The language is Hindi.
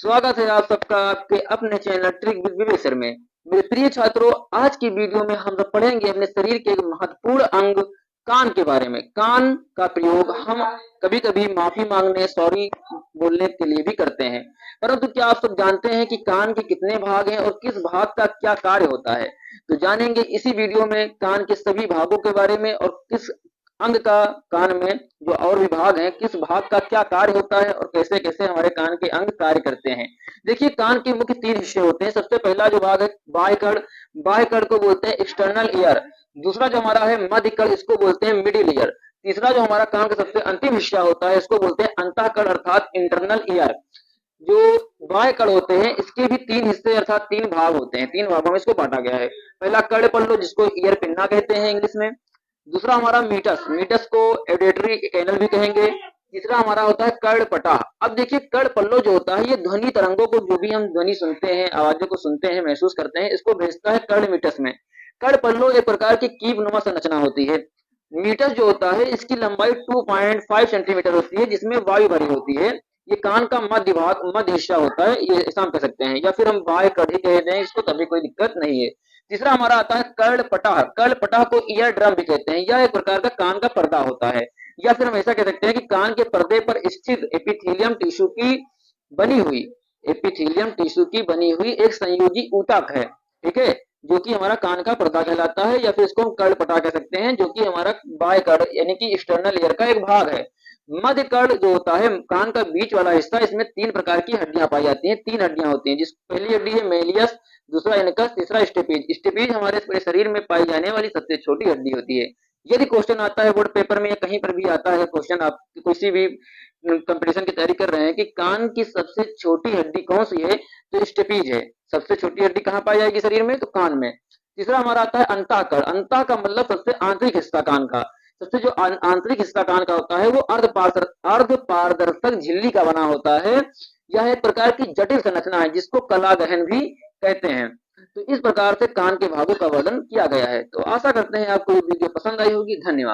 स्वागत है आप सबका आपके अपने channel trick with Vivek sir में। मेरे प्रिय छात्रों, आज की वीडियो में हम सब पढ़ेंगे अपने शरीर के एक महत्वपूर्ण अंग कान के बारे में। कान का प्रयोग हम कभी-कभी माफी मांगने, सॉरी बोलने के लिए भी करते हैं। परंतु क्या आप सब जानते हैं कि कान के कितने भाग हैं और किस भाग का क्या कार्य होता है? तो जानेंगे इसी वीडियो में कान के सभी भागों के बारे में और किस अंग का कान में जो और विभाग हैं किस भाग का क्या कार्य होता है और कैसे कैसे हमारे कान के अंग कार्य करते हैं। देखिए, कान के मुख्य तीन हिस्से होते हैं। सबसे पहला जो भाग है बाह्य कड़, बाह्य कड़ को बोलते हैं एक्सटर्नल ईयर। दूसरा जो हमारा है मध्य कड़, इसको बोलते हैं मिडिल ईयर। तीसरा जो हमारा कान का सबसे अंतिम हिस्सा होता है इसको बोलते हैं अंतः कड़ अर्थात इंटरनल ईयर। जो बाह्य कड़ होते हैं इसके भी तीन हिस्से अर्थात तीन भाग होते हैं। तीन भागों में इसको बांटा गया है। पहला कड़ पल्लो जिसको ईयर पिन्ना कहते हैं इंग्लिश में। दूसरा हमारा मीटस, मीटस को एडिटरी कैनल भी कहेंगे। तीसरा हमारा होता है कर्ण पटा। अब देखिए, कर्ण पल्लो जो होता है ये ध्वनि तरंगों को, जो भी हम ध्वनि सुनते हैं, आवाजों को सुनते हैं, महसूस करते हैं, इसको भेजता है कर्ण मीटस में। कर्ण पल्लो एक प्रकार की कीप नुमा संरचना होती है। मीटस जो होता है इसकी लंबाई 2.5 सेंटीमीटर होती है जिसमें वायु भरी होती है। ये कान का मध्य भाग, मध्य हिस्सा होता है, ये ऐसा हम कह सकते हैं, या फिर हम बाह्य कड़ ही कह दें इसको, तभी कोई दिक्कत नहीं है। तीसरा हमारा आता है कर्ण पटाह। कर्ण पटाह को ईयर ड्रम भी कहते हैं। यह एक प्रकार का कान का पर्दा होता है, या फिर हम ऐसा कह सकते हैं कि कान के पर्दे पर स्थित एपिथेलियम टिश्यू की बनी हुई, एपिथेलियम टिश्यू की बनी हुई एक संयोजी ऊतक है। ठीक है, जो कि हमारा कान का पर्दा कहलाता है, या फिर इसको हम कर्ण पटाह कह सकते हैं, जो कि हमारा बाह्य कड़ यानी कि एक्सटर्नल ईयर का एक भाग है। मध्य कड़ जो होता है कान का बीच वाला हिस्सा, इसमें तीन प्रकार की हड्डियां पाई जाती हैं। तीन हड्डियां होती हैं, जिस पहली हड्डी है मेलियस, दूसरा इनकस, तीसरा स्टेपीज। स्टेपीज हमारे पूरे शरीर में पाई जाने वाली सबसे छोटी हड्डी होती है। यदि क्वेश्चन आता है बोर्ड पेपर में या कहीं पर भी आता है क्वेश्चन, आप किसी भी कंपटीशन की तैयारी कर रहे हैं कि कान की सबसे छोटी हड्डी कौन सी है, तो स्टेपीज है। सबसे छोटी हड्डी कहाँ पाई जाएगी शरीर में, तो कान में। तीसरा हमारा आता है अंताकड़। अंता का मतलब सबसे आंतरिक हिस्सा कान का। सबसे जो आंतरिक हिस्सा कान का होता है वो अर्ध पारदर्शक झिल्ली का बना होता है। यह एक प्रकार की जटिल संरचना है जिसको कला गहन भी कहते हैं। तो इस प्रकार से कान के भागों का वर्णन किया गया है। तो आशा करते हैं आपको ये वीडियो पसंद आई होगी। धन्यवाद।